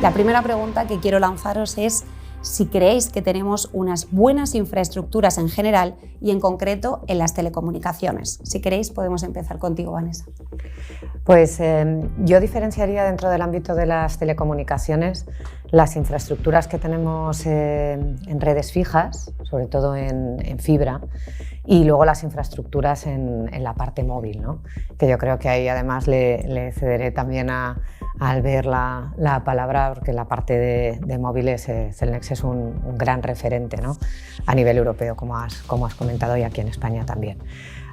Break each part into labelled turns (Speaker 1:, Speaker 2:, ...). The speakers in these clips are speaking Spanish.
Speaker 1: La primera pregunta que quiero lanzaros es si creéis que tenemos unas buenas infraestructuras en general y en concreto en las telecomunicaciones. Si queréis, podemos empezar contigo, Vanessa.
Speaker 2: Pues yo diferenciaría dentro del ámbito de las telecomunicaciones las infraestructuras que tenemos en redes fijas, sobre todo en fibra, y luego las infraestructuras en la parte móvil, ¿no? Que yo creo que ahí además le cederé también a Albert la palabra, porque la parte de móviles Cellnex es un gran referente, ¿no? A nivel europeo, como has comentado, y aquí en España también.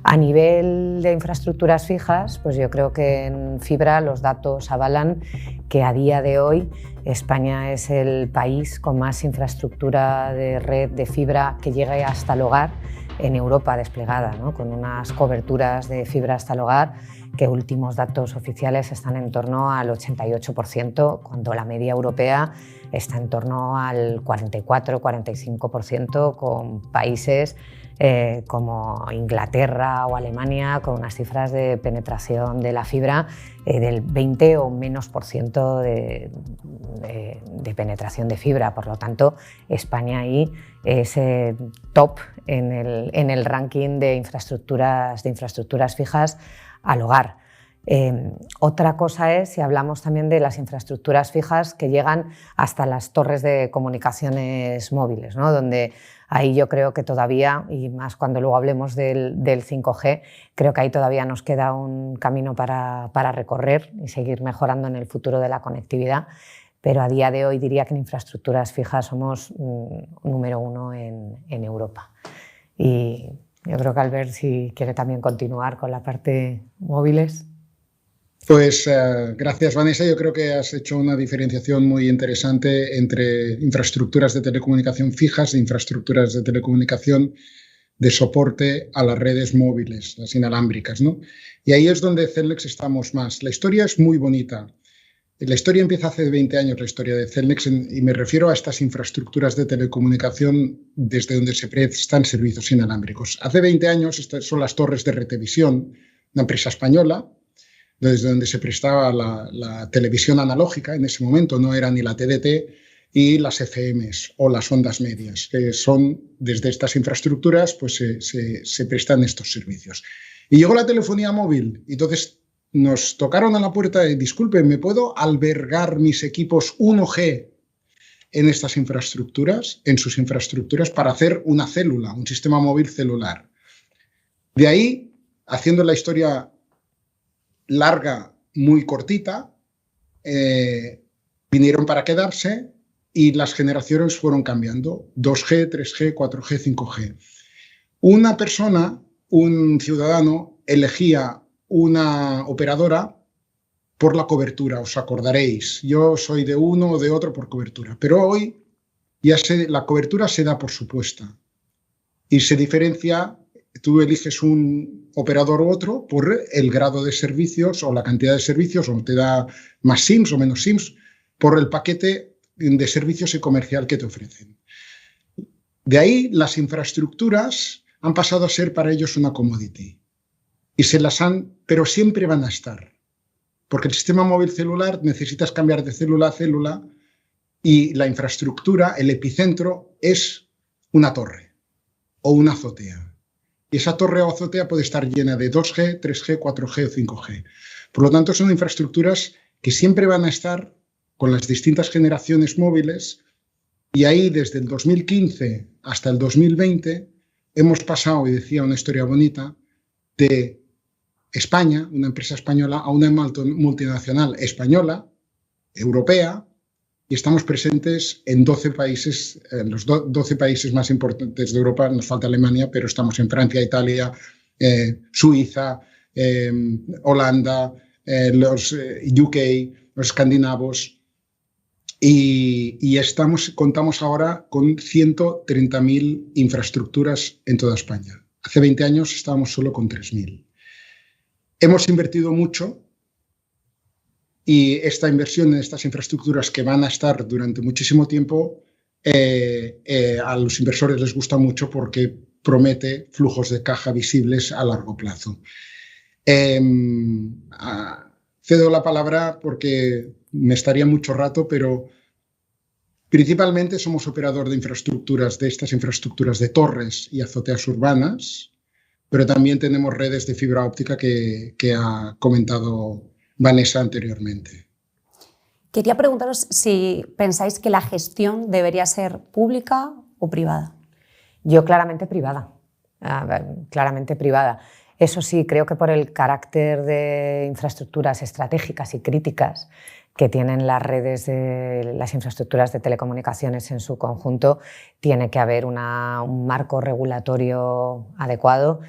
Speaker 2: A nivel de infraestructuras fijas, pues yo creo que en fibra los datos avalan que a día de hoy España es el país con más infraestructura de red de fibra que llegue hasta el hogar en Europa desplegada, ¿no? Con unas coberturas de fibra hasta el hogar que últimos datos oficiales están en torno al 88%, cuando la media europea está en torno al 44-45%, con países como Inglaterra o Alemania con unas cifras de penetración de la fibra del 20 o menos por ciento de penetración de fibra. Por lo tanto, España ahí es top en el ranking de infraestructuras fijas al hogar. Otra cosa es si hablamos también de las infraestructuras fijas que llegan hasta las torres de comunicaciones móviles, ¿no? Donde ahí yo creo que todavía, y más cuando luego hablemos del 5G, creo que ahí todavía nos queda un camino para recorrer y seguir mejorando en el futuro de la conectividad, pero a día de hoy diría que en infraestructuras fijas somos número uno en Europa. Y yo creo que Albert, si quiere también continuar con la parte móviles.
Speaker 3: Pues gracias, Vanessa. Yo creo que has hecho una diferenciación muy interesante entre infraestructuras de telecomunicación fijas e infraestructuras de telecomunicación de soporte a las redes móviles, las inalámbricas, ¿no? Y ahí es donde Cellnex estamos más. La historia es muy bonita. La historia empieza hace 20 años, la historia de Cellnex, y me refiero a estas infraestructuras de telecomunicación desde donde se prestan servicios inalámbricos. Hace 20 años estas son las torres de Retevisión, una empresa española, desde donde se prestaba la televisión analógica. En ese momento no era ni la TDT, y las FMs o las ondas medias, que son desde estas infraestructuras pues se prestan estos servicios. Y llegó la telefonía móvil, y entonces nos tocaron a la puerta de: disculpen, ¿me puedo albergar mis equipos 1G en estas infraestructuras, en sus infraestructuras, para hacer una célula, un sistema móvil celular? De ahí, haciendo la historia larga, muy cortita, vinieron para quedarse y las generaciones fueron cambiando: 2G, 3G, 4G, 5G. Una persona, un ciudadano, elegía una operadora por la cobertura, os acordaréis. Yo soy de uno o de otro por cobertura, pero hoy ya la cobertura se da por supuesta y se diferencia. Tú eliges un operador u otro por el grado de servicios o la cantidad de servicios, o te da más SIMs o menos SIMs, por el paquete de servicios y comercial que te ofrecen. De ahí las infraestructuras han pasado a ser para ellos una commodity. Pero siempre van a estar. Porque el sistema móvil celular necesitas cambiar de célula a célula, y la infraestructura, el epicentro, es una torre o una azotea. Y esa torre o azotea puede estar llena de 2G, 3G, 4G o 5G. Por lo tanto, son infraestructuras que siempre van a estar con las distintas generaciones móviles, y ahí desde el 2015 hasta el 2020 hemos pasado, y decía una historia bonita, de España, una empresa española, a una multinacional española, europea, y estamos presentes en 12 países, en los 12 países más importantes de Europa. Nos falta Alemania, pero estamos en Francia, Italia, Suiza, Holanda, los UK, los escandinavos, y contamos ahora con 130.000 infraestructuras en toda España. Hace 20 años estábamos solo con 3.000. Hemos invertido mucho, y esta inversión en estas infraestructuras, que van a estar durante muchísimo tiempo, a los inversores les gusta mucho porque promete flujos de caja visibles a largo plazo. Cedo la palabra porque me estaría mucho rato, pero Principalmente somos operador de infraestructuras, de estas infraestructuras de torres y azoteas urbanas, pero también tenemos redes de fibra óptica que ha comentado Vanessa anteriormente.
Speaker 1: Quería preguntaros si pensáis que la gestión debería ser pública o privada.
Speaker 2: Yo claramente privada, claramente privada. Eso sí, creo que por el carácter de infraestructuras estratégicas y críticas que tienen las redes de las infraestructuras de telecomunicaciones en su conjunto, tiene que haber un marco regulatorio adecuado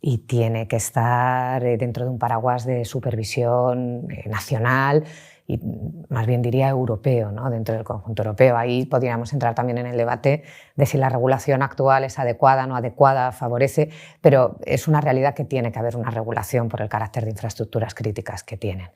Speaker 2: y tiene que estar dentro de un paraguas de supervisión nacional y más bien diría europeo, ¿no? Dentro del conjunto europeo. Ahí podríamos entrar también en el debate de si la regulación actual es adecuada, no adecuada, favorece, pero es una realidad que tiene que haber una regulación por el carácter de infraestructuras críticas que tienen.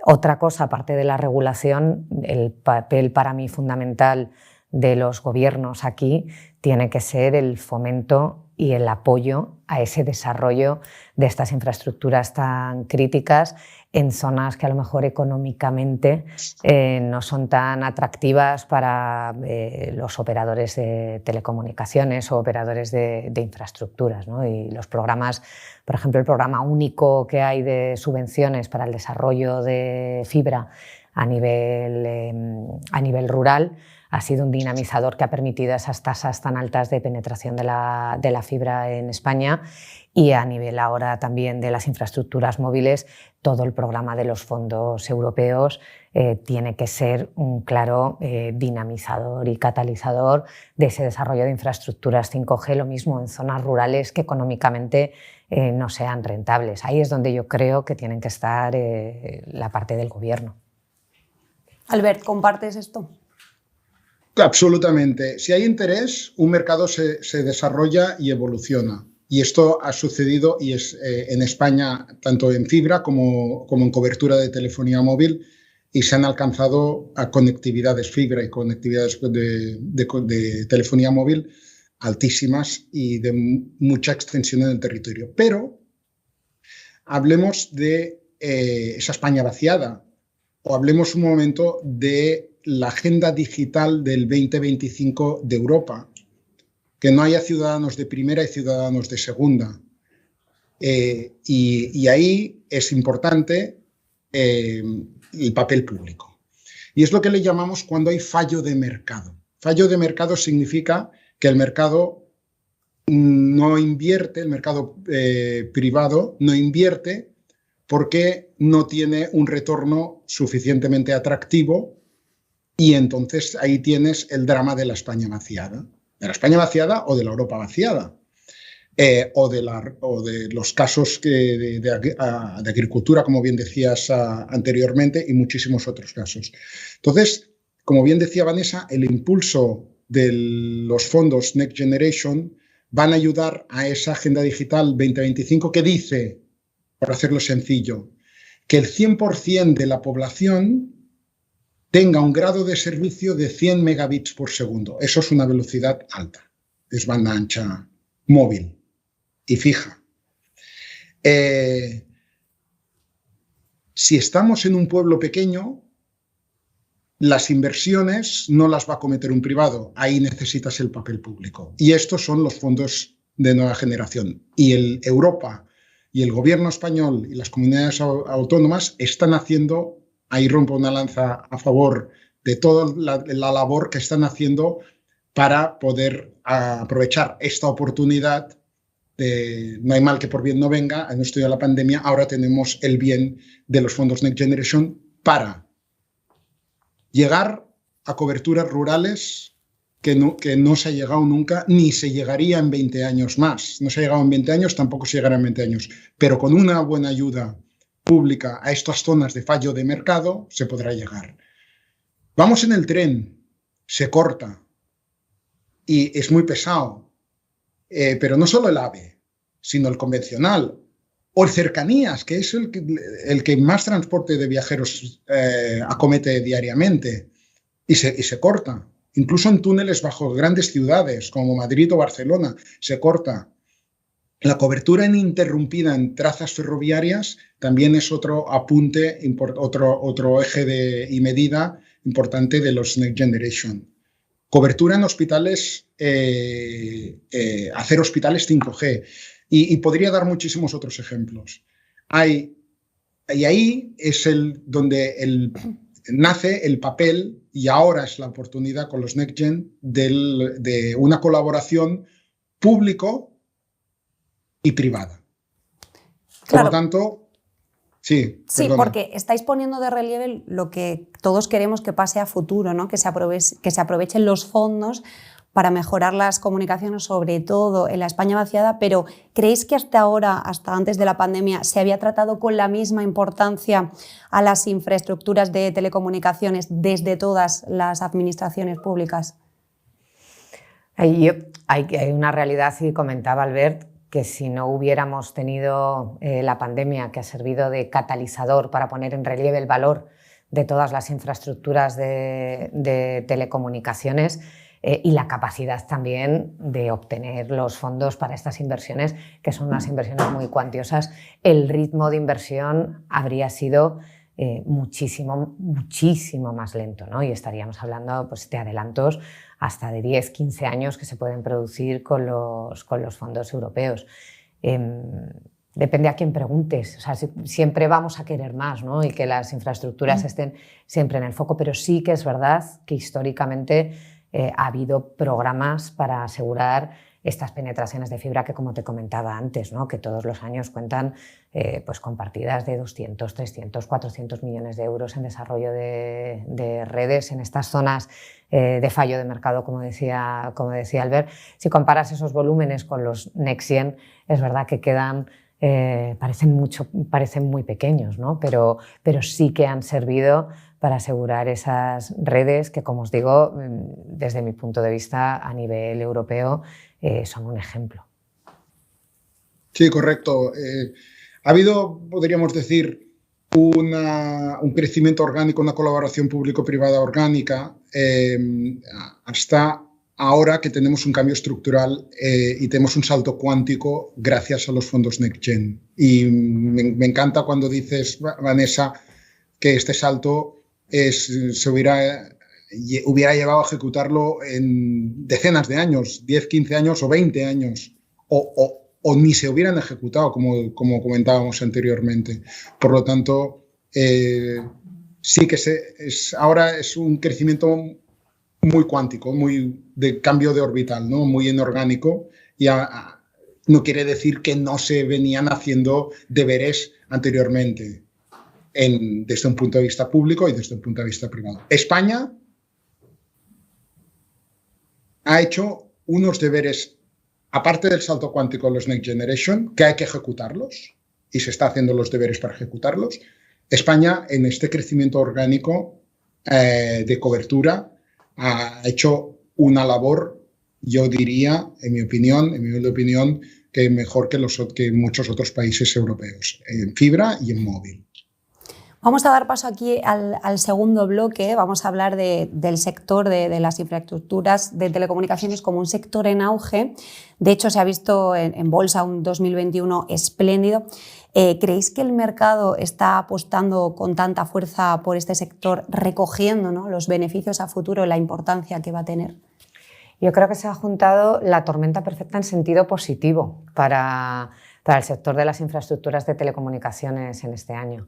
Speaker 2: Otra cosa, aparte de la regulación, el papel para mí fundamental de los gobiernos aquí tiene que ser el fomento y el apoyo a ese desarrollo de estas infraestructuras tan críticas en zonas que a lo mejor económicamente no son tan atractivas para los operadores de telecomunicaciones o operadores de infraestructuras, ¿no? Y los programas, por ejemplo, el programa único que hay de subvenciones para el desarrollo de fibra a nivel rural ha sido un dinamizador que ha permitido esas tasas tan altas de penetración de la fibra en España, y a nivel ahora también de las infraestructuras móviles, todo el programa de los fondos europeos tiene que ser un claro dinamizador y catalizador de ese desarrollo de infraestructuras 5G, lo mismo en zonas rurales que económicamente no sean rentables. Ahí es donde yo creo que tienen que estar la parte del gobierno.
Speaker 1: Albert, ¿compartes esto?
Speaker 3: Absolutamente. Si hay interés, un mercado se desarrolla y evoluciona. Y esto ha sucedido y es en España, tanto en fibra como en cobertura de telefonía móvil, y se han alcanzado a conectividades fibra y conectividades de telefonía móvil altísimas y de mucha extensión en el territorio. Pero hablemos de esa España vaciada, o hablemos un momento de la agenda digital del 2025 de Europa, que no haya ciudadanos de primera y ciudadanos de segunda. Y ahí es importante el papel público. Y es lo que le llamamos cuando hay fallo de mercado. Fallo de mercado significa que el mercado no invierte, el mercado privado no invierte porque no tiene un retorno suficientemente atractivo, y entonces ahí tienes el drama de la España vaciada. De la España vaciada o de la Europa vaciada, o de los casos de agricultura, como bien decías anteriormente, y muchísimos otros casos. Entonces, como bien decía Vanessa, el impulso de los fondos Next Generation van a ayudar a esa Agenda Digital 2025 que dice, por hacerlo sencillo, que el 100% de la población tenga un grado de servicio de 100 megabits por segundo. Eso es una velocidad alta. Es banda ancha móvil y fija. Si estamos en un pueblo pequeño, las inversiones no las va a cometer un privado. Ahí necesitas el papel público. Y estos son los fondos de nueva generación. Y Europa y el gobierno español y las comunidades autónomas están haciendo. Ahí rompo una lanza a favor de toda la labor que están haciendo para poder aprovechar esta oportunidad de no hay mal que por bien no venga. En esto de la pandemia, ahora tenemos el bien de los fondos Next Generation para llegar a coberturas rurales que no se ha llegado nunca, ni se llegaría en 20 años más. No se ha llegado en 20 años, tampoco se llegará en 20 años. Pero con una buena ayuda pública a estas zonas de fallo de mercado se podrá llegar. Vamos en el tren, se corta y es muy pesado, pero no solo el AVE, sino el convencional o el cercanías, que es el que más transporte de viajeros acomete diariamente, y se corta. Incluso en túneles bajo grandes ciudades como Madrid o Barcelona se corta. La cobertura ininterrumpida en trazas ferroviarias también es otro apunte, otro eje y medida importante de los Next Generation. Cobertura en hospitales, hacer hospitales 5G. Y podría dar muchísimos otros ejemplos. Y ahí es donde nace el papel, y ahora es la oportunidad con los NextGen, de una colaboración público y privada. Por lo tanto, sí,
Speaker 1: porque estáis poniendo de relieve lo que todos queremos que pase a futuro, ¿no? Que se aprovechen los fondos para mejorar las comunicaciones, sobre todo en la España vaciada, pero ¿creéis que hasta ahora, hasta antes de la pandemia, se había tratado con la misma importancia a las infraestructuras de telecomunicaciones desde todas las administraciones públicas?
Speaker 2: Hay una realidad, y comentaba Albert, que si no hubiéramos tenido la pandemia, que ha servido de catalizador para poner en relieve el valor de todas las infraestructuras de telecomunicaciones, y la capacidad también de obtener los fondos para estas inversiones, que son unas inversiones muy cuantiosas, el ritmo de inversión habría sido muchísimo más lento, ¿no? Y estaríamos hablando, pues, de adelantos hasta de 10, 15 años que se pueden producir con los fondos europeos. Depende a quién preguntes, o sea, siempre vamos a querer más, ¿no? Y que las infraestructuras estén siempre en el foco, pero sí que es verdad que históricamente ha habido programas para asegurar estas penetraciones de fibra que, como te comentaba antes, ¿no? Que todos los años cuentan pues con partidas de 200, 300, 400 millones de euros en desarrollo de redes en estas zonas de fallo de mercado, como decía Albert. Si comparas esos volúmenes con los NextGen, es verdad que quedan, parecen muy pequeños, ¿no? Pero sí que han servido para asegurar esas redes que, como os digo, desde mi punto de vista a nivel europeo, son un ejemplo.
Speaker 3: Sí, correcto. Ha habido, podríamos decir, un crecimiento orgánico, una colaboración público-privada orgánica, hasta ahora que tenemos un cambio estructural y tenemos un salto cuántico gracias a los fondos NextGen. Y me encanta cuando dices, Vanessa, que este salto se hubiera llevado a ejecutarlo en decenas de años, 10, 15 años o 20 años, o ni se hubieran ejecutado, como comentábamos anteriormente. Por lo tanto, sí que ahora es un crecimiento muy cuántico, muy de cambio de orbital, ¿no? Muy inorgánico. No quiere decir que no se venían haciendo deberes anteriormente, desde un punto de vista público y desde un punto de vista privado. España ha hecho unos deberes, aparte del salto cuántico de los Next Generation, que hay que ejecutarlos, y se está haciendo los deberes para ejecutarlos. España, en este crecimiento orgánico de cobertura, ha hecho una labor, yo diría, en mi humilde opinión, que mejor que muchos otros países europeos, en fibra y en móvil.
Speaker 1: Vamos a dar paso aquí al segundo bloque. Vamos a hablar del sector de las infraestructuras de telecomunicaciones como un sector en auge. De hecho, se ha visto en bolsa un 2021 espléndido. ¿Creéis que el mercado está apostando con tanta fuerza por este sector, recogiendo, ¿no?, los beneficios a futuro y la importancia que va a tener?
Speaker 2: Yo creo que se ha juntado la tormenta perfecta en sentido positivo para el sector de las infraestructuras de telecomunicaciones en este año.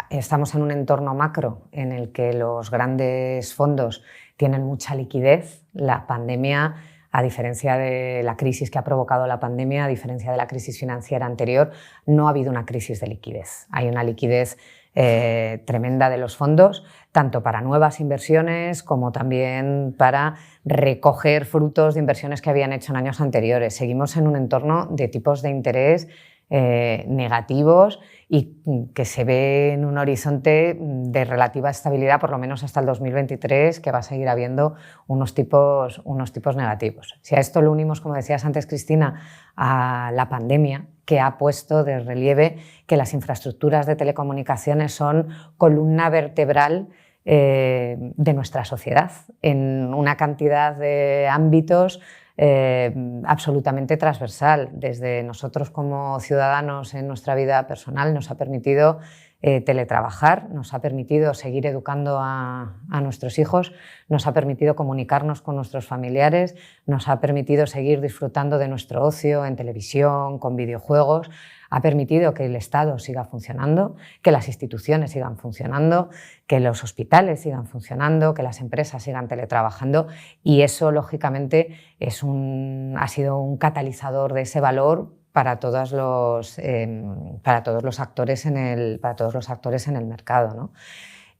Speaker 2: Estamos en un entorno macro en el que los grandes fondos tienen mucha liquidez. La pandemia, a diferencia de la crisis que ha provocado la pandemia, a diferencia de la crisis financiera anterior, no ha habido una crisis de liquidez. Hay una liquidez tremenda de los fondos, tanto para nuevas inversiones como también para recoger frutos de inversiones que habían hecho en años anteriores. Seguimos en un entorno de tipos de interés negativos y que se ve en un horizonte de relativa estabilidad, por lo menos hasta el 2023, que va a seguir habiendo unos tipos negativos. Si a esto lo unimos, como decías antes, Cristina, a la pandemia, que ha puesto de relieve que las infraestructuras de telecomunicaciones son columna vertebral de nuestra sociedad en una cantidad de ámbitos absolutamente transversal. Desde nosotros como ciudadanos en nuestra vida personal nos ha permitido teletrabajar, nos ha permitido seguir educando a nuestros hijos, nos ha permitido comunicarnos con nuestros familiares, nos ha permitido seguir disfrutando de nuestro ocio en televisión, con videojuegos, ha permitido que el Estado siga funcionando, que las instituciones sigan funcionando, que los hospitales sigan funcionando, que las empresas sigan teletrabajando, y eso, lógicamente, ha sido un catalizador de ese valor para todos los actores en el mercado, ¿no?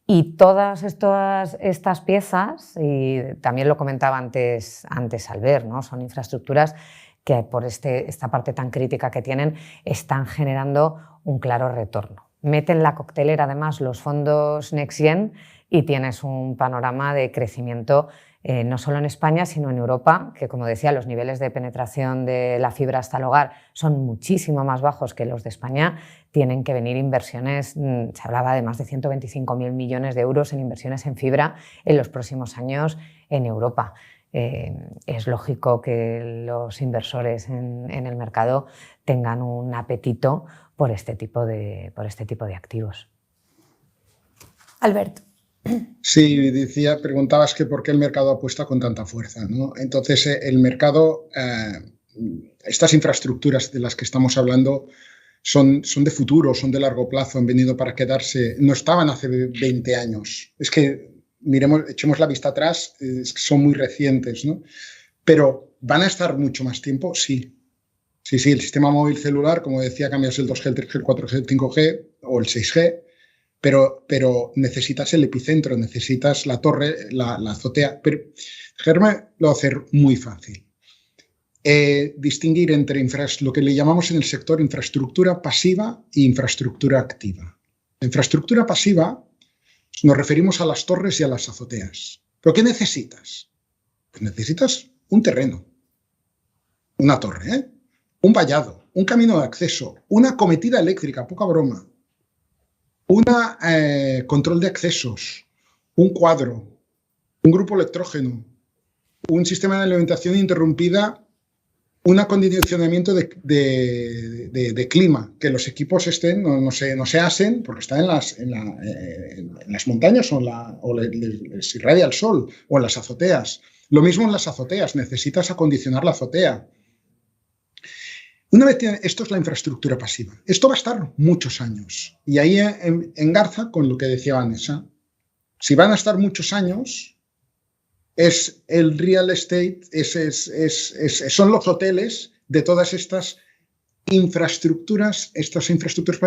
Speaker 2: Y todas estas piezas, y también lo comentaba antes Albert, ¿no? Son infraestructuras que por esta parte tan crítica que tienen están generando un claro retorno. Mete en la coctelera además los fondos Next Gen y tienes un panorama de crecimiento no solo en España, sino en Europa, que, como decía, los niveles de penetración de la fibra hasta el hogar son muchísimo más bajos que los de España. Tienen que venir inversiones, se hablaba de más de 125.000 millones de euros en inversiones en fibra en los próximos años en Europa. Es lógico que los inversores en el mercado tengan un apetito por este tipo de activos.
Speaker 1: Albert.
Speaker 3: Sí, preguntabas que por qué el mercado apuesta con tanta fuerza, ¿no? Entonces, el mercado, estas infraestructuras de las que estamos hablando son de futuro, son de largo plazo, han venido para quedarse, no estaban hace 20 años. Es que echemos la vista atrás, son muy recientes, ¿no? Pero ¿van a estar mucho más tiempo? Sí. Sí, el sistema móvil celular, como decía, cambias el 2G, el 3G, el 4G, el 5G o el 6G, pero necesitas el epicentro, necesitas la torre, la azotea. Pero Germán lo va a hacer muy fácil. Distinguir entre lo que le llamamos en el sector infraestructura pasiva e infraestructura activa. La infraestructura pasiva nos referimos a las torres y a las azoteas. ¿Pero qué necesitas? Pues necesitas un terreno, una torre, un vallado, un camino de acceso, una cometida eléctrica, poca broma, un control de accesos, un cuadro, un grupo electrógeno, un sistema de alimentación interrumpida, un acondicionamiento de clima, que los equipos no se asen porque están en las montañas o les irradia el sol, o en las azoteas. Lo mismo en las azoteas, necesitas acondicionar la azotea. Esto es la infraestructura pasiva. Esto va a estar muchos años. Y ahí engarza con lo que decía Vanessa. Si van a estar muchos años, es el real estate, son los hoteles de todas estas infraestructuras. Estas infraestructuras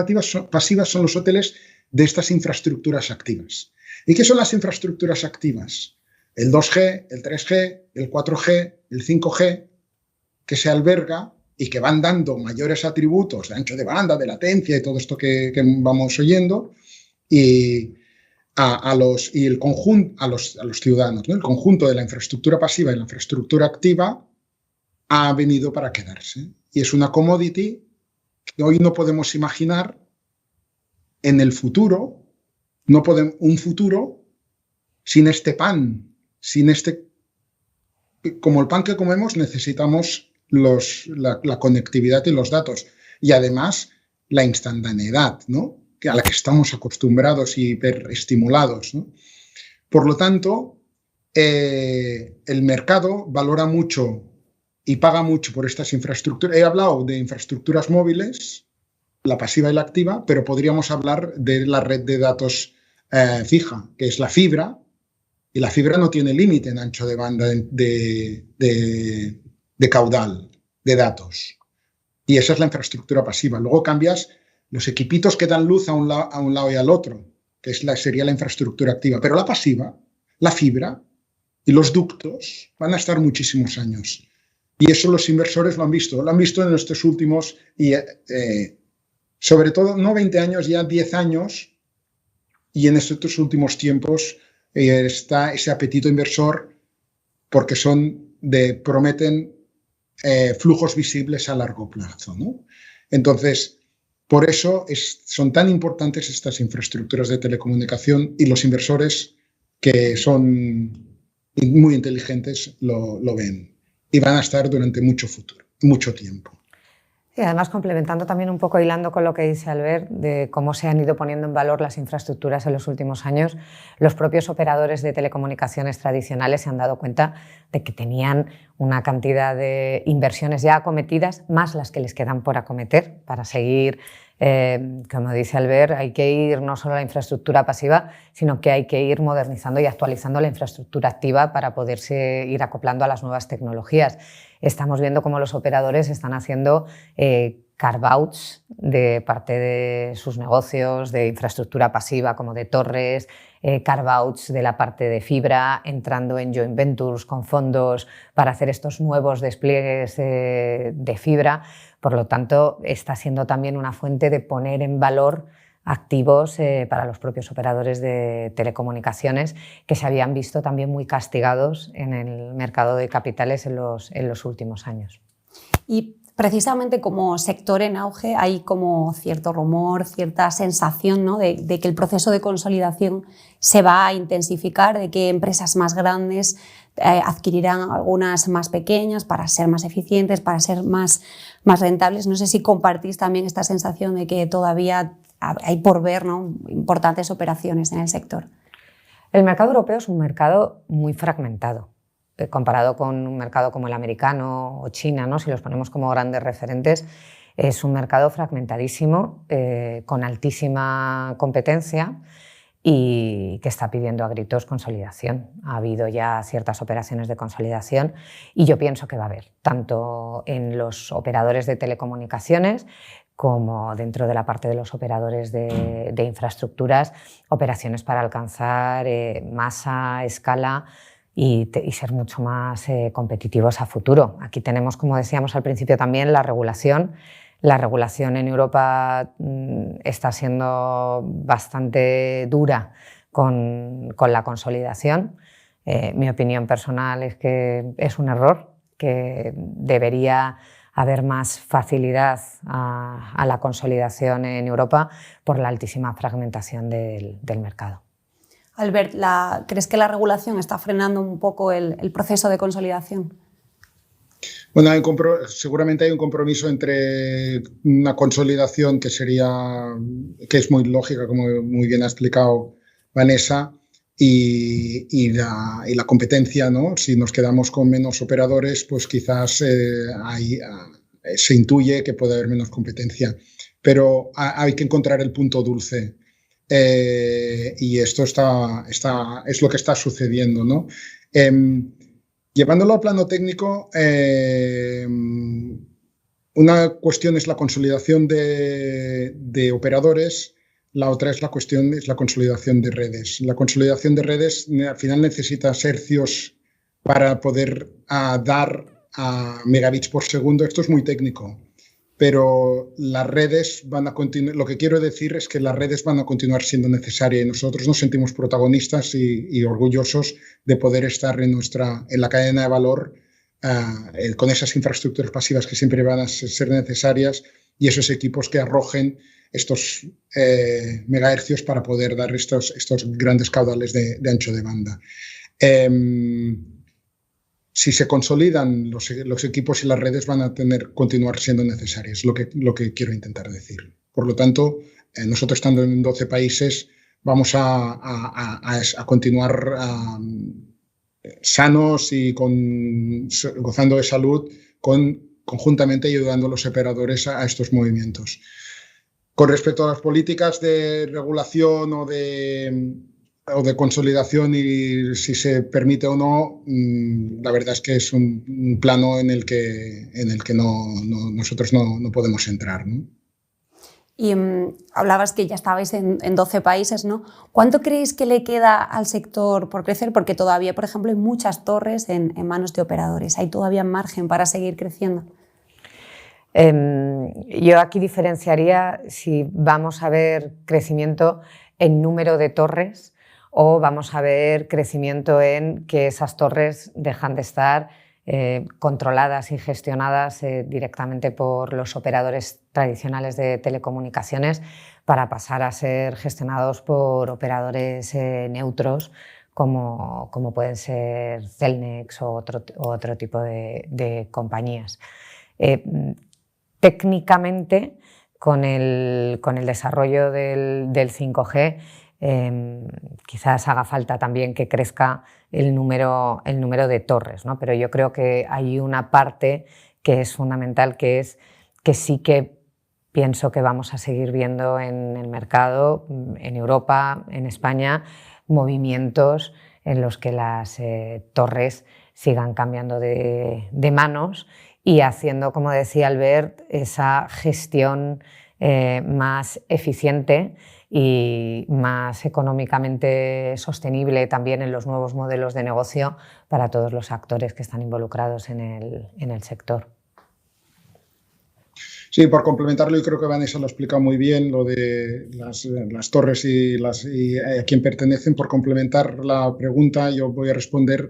Speaker 3: pasivas son los hoteles de estas infraestructuras activas. ¿Y qué son las infraestructuras activas? El 2G, el 3G, el 4G, el 5G, que se alberga y que van dando mayores atributos de ancho de banda, de latencia y todo esto que vamos oyendo, y a los ciudadanos, ¿no? El conjunto de la infraestructura pasiva y la infraestructura activa ha venido para quedarse. Y es una commodity que hoy no podemos imaginar en el futuro, un futuro sin este pan, como el pan que comemos necesitamos la conectividad y los datos, y además la instantaneidad, ¿no? A la que estamos acostumbrados y hiperestimulados, ¿no? Por lo tanto, el mercado valora mucho y paga mucho por estas infraestructuras. He hablado de infraestructuras móviles, la pasiva y la activa, pero podríamos hablar de la red de datos fija, que es la fibra, y la fibra no tiene límite en ancho de banda de caudal de datos. Y esa es la infraestructura pasiva. Luego cambias los equipitos que dan luz a un lado y al otro, que sería la infraestructura activa. Pero la pasiva, la fibra y los ductos van a estar muchísimos años. Y eso los inversores lo han visto en estos últimos, y sobre todo, no 20 años, ya 10 años, y en estos últimos tiempos está ese apetito inversor porque prometen flujos visibles a largo plazo, ¿no? Entonces, por eso son tan importantes estas infraestructuras de telecomunicación, y los inversores que son muy inteligentes lo ven, y van a estar durante mucho tiempo.
Speaker 2: Y además complementando también un poco, hilando con lo que dice Albert, de cómo se han ido poniendo en valor las infraestructuras en los últimos años, los propios operadores de telecomunicaciones tradicionales se han dado cuenta de que tenían una cantidad de inversiones ya acometidas, más las que les quedan por acometer para seguir. Como dice Albert, hay que ir no solo a la infraestructura pasiva, sino que hay que ir modernizando y actualizando la infraestructura activa para poderse ir acoplando a las nuevas tecnologías. Estamos viendo cómo los operadores están haciendo carve-outs de parte de sus negocios, de infraestructura pasiva como de torres, carve-outs de la parte de fibra, entrando en joint ventures con fondos para hacer estos nuevos despliegues de fibra. Por lo tanto, está siendo también una fuente de poner en valor activos para los propios operadores de telecomunicaciones que se habían visto también muy castigados en el mercado de capitales en los últimos años.
Speaker 1: Y precisamente como sector en auge hay como cierto rumor, cierta sensación, ¿no?, de que el proceso de consolidación se va a intensificar, de que empresas más grandes adquirirán algunas más pequeñas para ser más eficientes, para ser más rentables. No sé si compartís también esta sensación de que todavía hay por ver, ¿no?, importantes operaciones en el sector.
Speaker 2: El mercado europeo es un mercado muy fragmentado. Comparado con un mercado como el americano o China, ¿no?, si los ponemos como grandes referentes, es un mercado fragmentadísimo, con altísima competencia y que está pidiendo a gritos consolidación. Ha habido ya ciertas operaciones de consolidación y yo pienso que va a haber, tanto en los operadores de telecomunicaciones como dentro de la parte de los operadores de infraestructuras, operaciones para alcanzar masa, escala y ser mucho más competitivos a futuro. Aquí tenemos, como decíamos al principio también, la regulación. La regulación en Europa está siendo bastante dura con la consolidación. Mi opinión personal es que es un error, que debería haber más facilidad a la consolidación en Europa por la altísima fragmentación del mercado.
Speaker 1: Albert, ¿crees que la regulación está frenando un poco el proceso de consolidación?
Speaker 3: Bueno, seguramente hay un compromiso entre una consolidación que es muy lógica, como muy bien ha explicado Vanessa, y la competencia, ¿no? Si nos quedamos con menos operadores, pues quizás se intuye que puede haber menos competencia, pero hay que encontrar el punto dulce. Y esto es lo que está sucediendo, ¿no? Llevándolo al plano técnico, una cuestión es la consolidación de operadores, la otra es la consolidación de redes. La consolidación de redes al final necesita hercios para poder dar a megabits por segundo. Esto es muy técnico, pero las redes van a continuar. Lo que quiero decir es que las redes van a continuar siendo necesarias y nosotros nos sentimos protagonistas y orgullosos de poder estar en la cadena de valor con esas infraestructuras pasivas que siempre van a ser necesarias y esos equipos que arrojen estos megahercios para poder dar estos grandes caudales de ancho de banda. Si se consolidan los equipos y las redes van a continuar siendo necesarias, lo que quiero intentar decir. Por lo tanto, nosotros estando en 12 países vamos a continuar sanos y gozando de salud, conjuntamente ayudando a los operadores a estos movimientos. Con respecto a las políticas de regulación o de consolidación y si se permite o no, la verdad es que es un plano en el que nosotros no podemos entrar, ¿no?
Speaker 1: Y hablabas que ya estabais en 12 países, ¿no? ¿Cuánto creéis que le queda al sector por crecer? Porque todavía, por ejemplo, hay muchas torres en manos de operadores. ¿Hay todavía margen para seguir creciendo?
Speaker 2: Yo aquí diferenciaría si vamos a ver crecimiento en número de torres o vamos a ver crecimiento en que esas torres dejan de estar controladas y gestionadas directamente por los operadores tradicionales de telecomunicaciones para pasar a ser gestionados por operadores neutros como pueden ser Cellnex o otro tipo de compañías. técnicamente, con el desarrollo del 5G, quizás haga falta también que crezca el número de torres, ¿no? Pero yo creo que hay una parte que es fundamental, que es que sí que pienso que vamos a seguir viendo en el mercado, en Europa, en España, movimientos en los que las torres sigan cambiando de manos y haciendo, como decía Albert, esa gestión más eficiente y más económicamente sostenible también en los nuevos modelos de negocio para todos los actores que están involucrados en el sector.
Speaker 3: Sí, por complementarlo, yo creo que Vanessa lo ha explicado muy bien, lo de las torres y a quién pertenecen. Por complementar la pregunta, yo voy a responder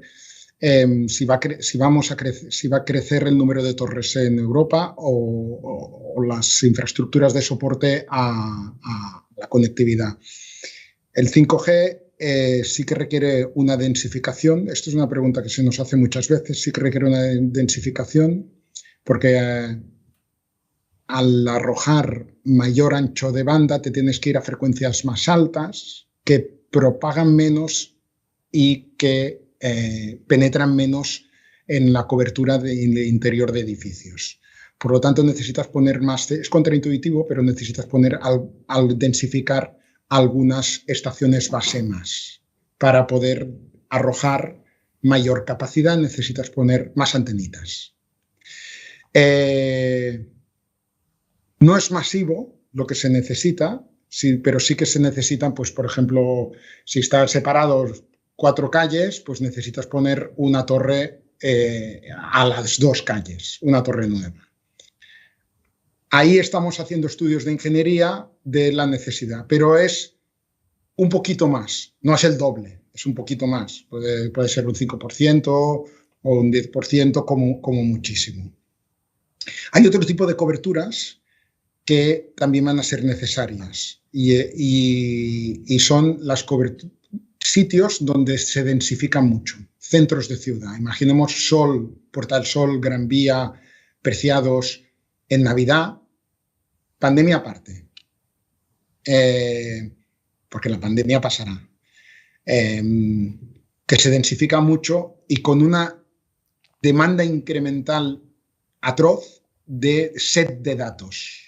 Speaker 3: si va a crecer el número de torres en Europa o las infraestructuras de soporte a la conectividad. El 5G sí que requiere una densificación. Esto es una pregunta que se nos hace muchas veces. Sí que requiere una densificación porque al arrojar mayor ancho de banda te tienes que ir a frecuencias más altas que propagan menos y que penetran menos en la cobertura interior de edificios. Por lo tanto, necesitas poner más, es contraintuitivo, pero necesitas poner al densificar algunas estaciones base más. Para poder arrojar mayor capacidad necesitas poner más antenitas. No es masivo lo que se necesita, sí, pero sí que se necesitan, pues, por ejemplo, si están separados 4 calles, pues necesitas poner una torre a las 2 calles, una torre nueva. Ahí estamos haciendo estudios de ingeniería de la necesidad, pero es un poquito más, no es el doble, es un poquito más. Puede ser un 5% o un 10% como muchísimo. Hay otro tipo de coberturas que también van a ser necesarias y son las sitios donde se densifican mucho, centros de ciudad. Imaginemos Sol, Puerta del Sol, Gran Vía, Preciados, en Navidad, pandemia aparte, porque la pandemia pasará, que se densifica mucho y con una demanda incremental atroz de set de datos.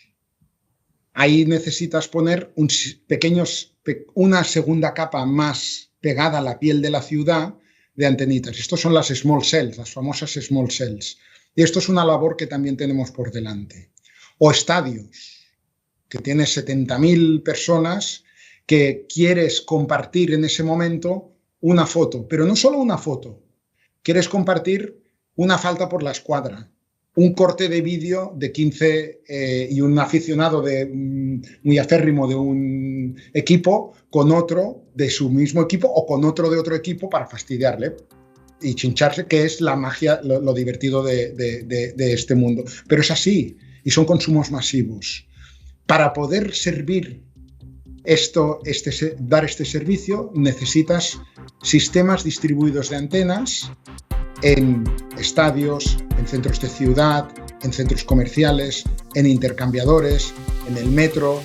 Speaker 3: Ahí necesitas poner una segunda capa más pegada a la piel de la ciudad de antenitas. Estos son las small cells, las famosas small cells. Y esto es una labor que también tenemos por delante. O estadios, que tienes 70.000 personas que quieres compartir en ese momento una foto, pero no solo una foto, quieres compartir una falta por la escuadra, un corte de vídeo de 15 y un aficionado muy acérrimo de un equipo con otro de su mismo equipo o con otro de otro equipo para fastidiarle y chincharse, que es la magia, lo divertido de este mundo. Pero es así y son consumos masivos. Para poder servir dar este servicio necesitas sistemas distribuidos de antenas en estadios, en centros de ciudad, en centros comerciales, en intercambiadores, en el metro,